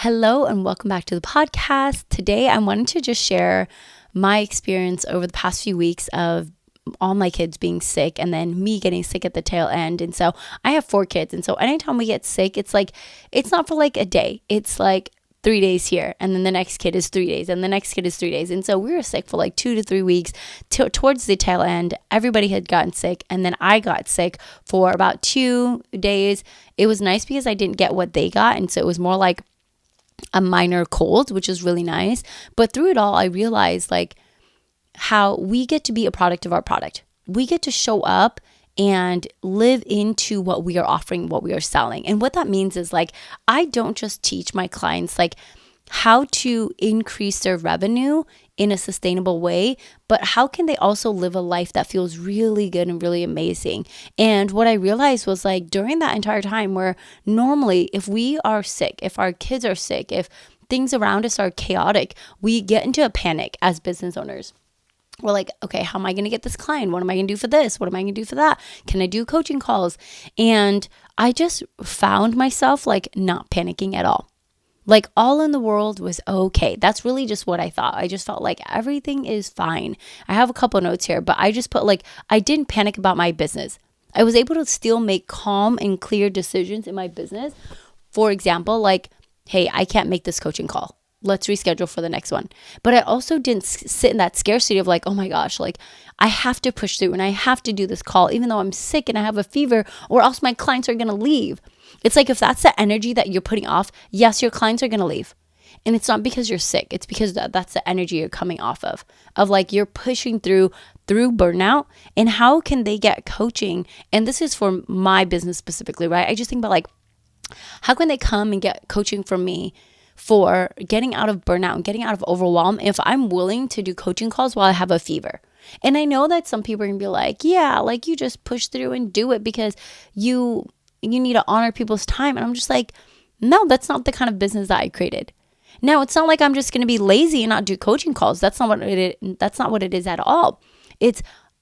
Hello and welcome back to the podcast. Today I wanted to just share my experience over the past few weeks of all my kids being sick and then me getting sick at the tail end. And so I have 4 kids. And so anytime we get sick, it's not for like a day. It's like 3 days here. And then the next kid is 3 days and the next kid is 3 days. And so we were sick for like 2 to 3 weeks towards the tail end. Everybody had gotten sick. And then I got sick for about 2 days. It was nice because I didn't get what they got. And so it was more like a minor cold, which is really nice. But through it all, I realized like how we get to be a product of our product. We get to show up and live into what we are offering, what we are selling. And what that means is like, I don't just teach my clients like how to increase their revenue in a sustainable way, but how can they also live a life that feels really good and really amazing? And what I realized was like during that entire time where normally if we are sick, if our kids are sick, if things around us are chaotic, we get into a panic as business owners. We're like, okay, how am I going to get this client? What am I going to do for this? What am I going to do for that? Can I do coaching calls? And I just found myself like not panicking at all. Like all in the world was okay. That's really just what I thought. I just felt like everything is fine. I have a couple notes here, but I just put like, I didn't panic about my business. I was able to still make calm and clear decisions in my business. For example, like, hey, I can't make this coaching call. Let's reschedule for the next one. But I also didn't sit in that scarcity of like, oh my gosh, like I have to push through and I have to do this call, even though I'm sick and I have a fever, or else my clients are going to leave. It's like if that's the energy that you're putting off, yes, your clients are going to leave. And it's not because you're sick. It's because that's the energy you're coming off of like you're pushing through burnout. And how can they get coaching? And this is for my business specifically, right? I just think about like, how can they come and get coaching from me for getting out of burnout and getting out of overwhelm if I'm willing to do coaching calls while I have a fever? And I know that some people are going to be like, yeah, like you just push through and do it because you need to honor people's time. And I'm just like, no, that's not the kind of business that I created. Now, it's not like I'm just going to be lazy and not do coaching calls. That's not what it is at all. It's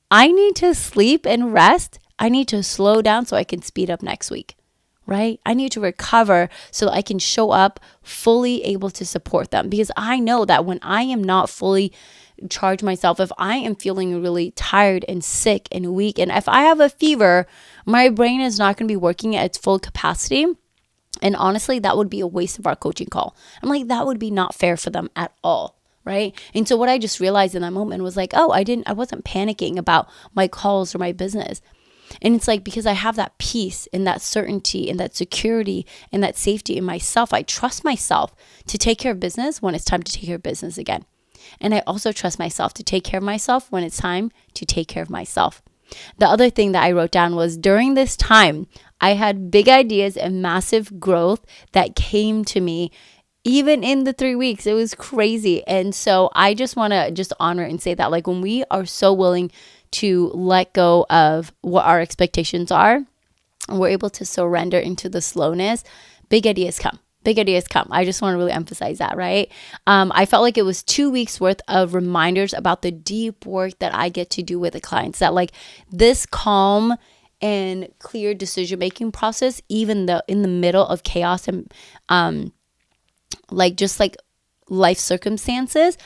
I need to sleep and rest. I need to slow down so I can speed up next week, right? I need to recover so I can show up fully able to support them, because I know that when I am not fully charge myself, if I am feeling really tired and sick and weak, and if I have a fever, my brain is not going to be working at its full capacity. And honestly, that would be a waste of our coaching call. I'm like, that would be not fair for them at all, right? And so what I just realized in that moment was like, oh, I wasn't panicking about my calls or my business. And it's like, because I have that peace and that certainty and that security and that safety in myself, I trust myself to take care of business when it's time to take care of business again. And I also trust myself to take care of myself when it's time to take care of myself. The other thing that I wrote down was during this time, I had big ideas and massive growth that came to me even in the 3 weeks. It was crazy. And so I just want to just honor and say that like when we are so willing to let go of what our expectations are, and we're able to surrender into the slowness, big ideas come. Big ideas come. I just want to really emphasize that, right? I felt like it was 2 weeks worth of reminders about the deep work that I get to do with the clients, that like this calm and clear decision-making process, even though in the middle of chaos and like just like life circumstances,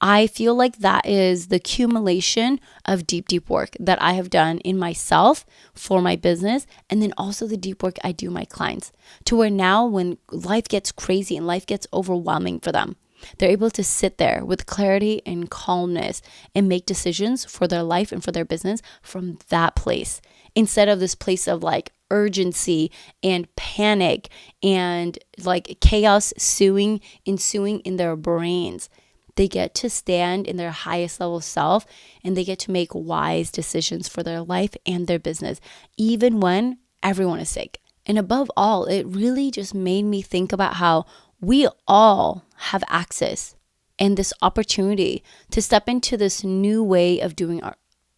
I feel like that is the accumulation of deep, deep work that I have done in myself for my business. And then also the deep work I do my clients, to where now when life gets crazy and life gets overwhelming for them, they're able to sit there with clarity and calmness and make decisions for their life and for their business from that place, instead of this place of like urgency and panic and like chaos ensuing in their brains. They get to stand in their highest level self, and they get to make wise decisions for their life and their business, even when everyone is sick. And above all, it really just made me think about how we all have access and this opportunity to step into this new way of doing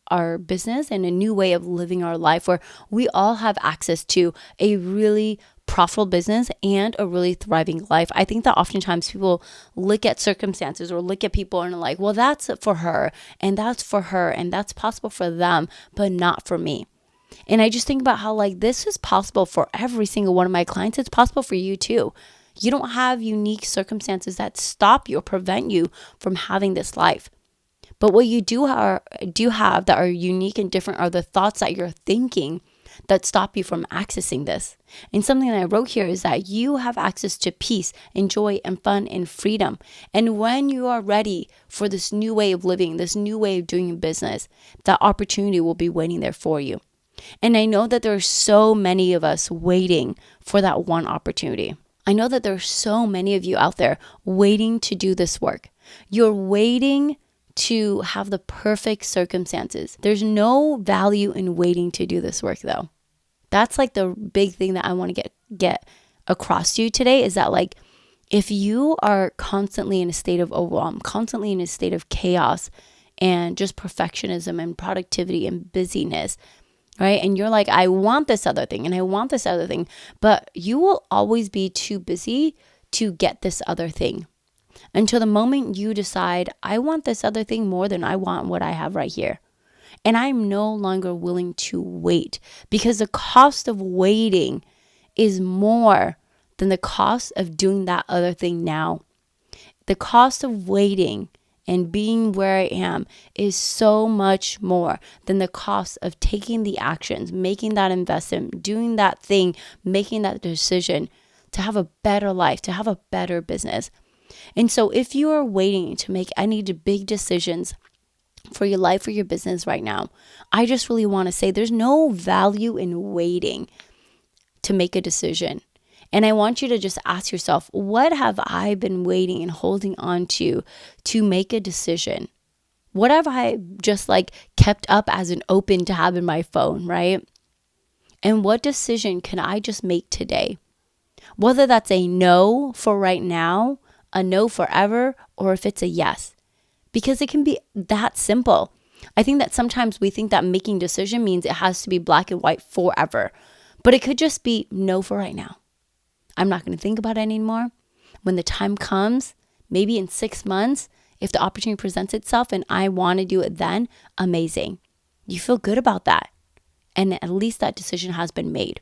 our business and a new way of living our life, where we all have access to a really profitable business and a really thriving life. I think that oftentimes people look at circumstances or look at people and are like, well, that's for her and that's for her and that's possible for them, but not for me. And I just think about how like this is possible for every single one of my clients. It's possible for you too. You don't have unique circumstances that stop you or prevent you from having this life. But what you do have that are unique and different are the thoughts that you're thinking that stop you from accessing this. And something that I wrote here is that you have access to peace and joy and fun and freedom. And when you are ready for this new way of living, this new way of doing business, that opportunity will be waiting there for you. And I know that there are so many of us waiting for that one opportunity. I know that there are so many of you out there waiting to do this work. You're waiting to have the perfect circumstances. There's no value in waiting to do this work though. That's like the big thing that I want to get across to you today is that like if you are constantly in a state of overwhelm, constantly in a state of chaos and just perfectionism and productivity and busyness, right? And you're like, I want this other thing and I want this other thing, but you will always be too busy to get this other thing. Until the moment you decide, I want this other thing more than I want what I have right here. And I'm no longer willing to wait because the cost of waiting is more than the cost of doing that other thing now. The cost of waiting and being where I am is so much more than the cost of taking the actions, making that investment, doing that thing, making that decision to have a better life, to have a better business. And so if you are waiting to make any big decisions for your life or your business right now, I just really want to say there's no value in waiting to make a decision. And I want you to just ask yourself, what have I been waiting and holding on to make a decision? What have I just like kept up as an open tab in my phone, right? And what decision can I just make today? Whether that's a no for right now, a no forever, or if it's a yes. Because it can be that simple. I think that sometimes we think that making decision means it has to be black and white forever. But it could just be no for right now. I'm not going to think about it anymore. When the time comes, maybe in 6 months, if the opportunity presents itself and I want to do it then, amazing. You feel good about that. And at least that decision has been made.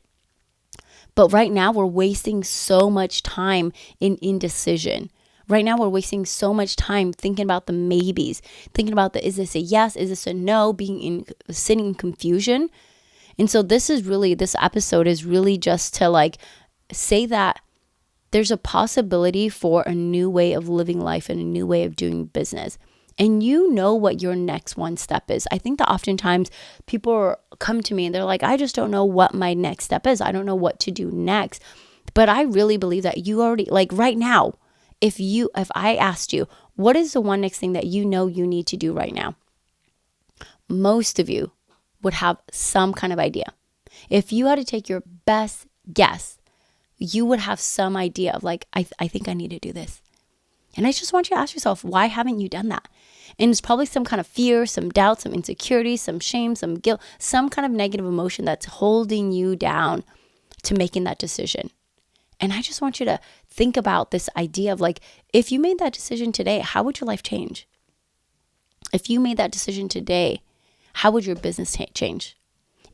But right now we're wasting so much time in indecision. Right now we're wasting so much time thinking about the maybes, thinking about the is this a yes, is this a no, sitting in confusion. And so this episode is really just to like say that there's a possibility for a new way of living life and a new way of doing business. And you know what your next one step is. I think that oftentimes people come to me and they're like, I just don't know what my next step is. I don't know what to do next. But I really believe that you already, like right now, if I asked you, what is the one next thing that you know you need to do right now? Most of you would have some kind of idea. If you had to take your best guess, you would have some idea of like, I think I need to do this. And I just want you to ask yourself, why haven't you done that? And it's probably some kind of fear, some doubt, some insecurity, some shame, some guilt, some kind of negative emotion that's holding you down to making that decision. And I just want you to think about this idea of like, if you made that decision today, how would your life change? If you made that decision today, how would your business change?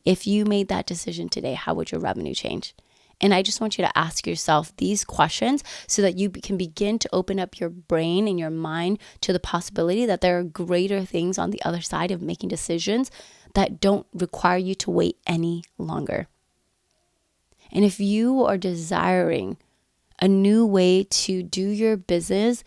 If you made that decision today, how would your revenue change? And I just want you to ask yourself these questions so that you can begin to open up your brain and your mind to the possibility that there are greater things on the other side of making decisions that don't require you to wait any longer. And if you are desiring a new way to do your business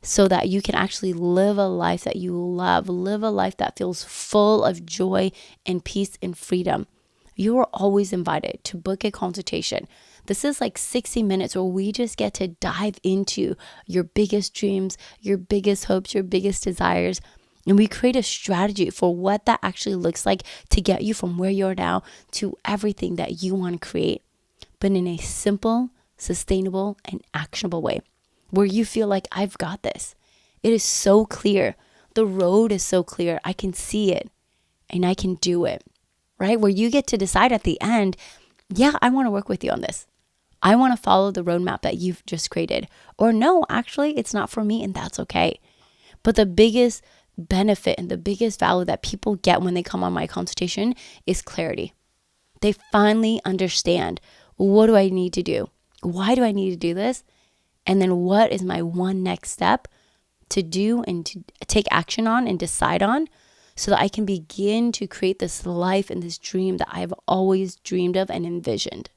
so that you can actually live a life that you love, live a life that feels full of joy and peace and freedom, you are always invited to book a consultation. This is like 60 minutes where we just get to dive into your biggest dreams, your biggest hopes, your biggest desires. And we create a strategy for what that actually looks like to get you from where you are now to everything that you want to create, but in a simple, sustainable, and actionable way where you feel like I've got this. It is so clear. The road is so clear. I can see it and I can do it, right? Where you get to decide at the end, yeah, I want to work with you on this. I want to follow the roadmap that you've just created. Or no, actually, it's not for me and that's okay. But the biggest benefit and the biggest value that people get when they come on my consultation is clarity. They finally understand, what do I need to do? Why do I need to do this? And then what is my one next step to do and to take action on and decide on, so that I can begin to create this life and this dream that I've always dreamed of and envisioned.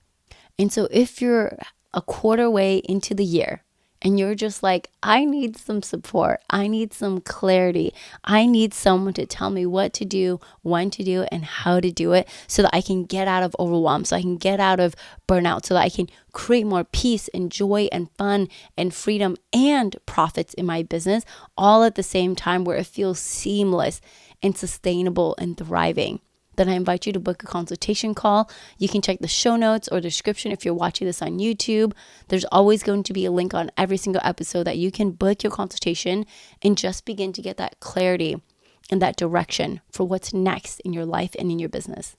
And so if you're a quarter way into the year and you're just like, I need some support, I need some clarity, I need someone to tell me what to do, when to do, and how to do it, so that I can get out of overwhelm, so I can get out of burnout, so that I can create more peace and joy and fun and freedom and profits in my business, all at the same time, where it feels seamless and sustainable and thriving, then I invite you to book a consultation call. You can check the show notes or description if you're watching this on YouTube. There's always going to be a link on every single episode that you can book your consultation and just begin to get that clarity and that direction for what's next in your life and in your business.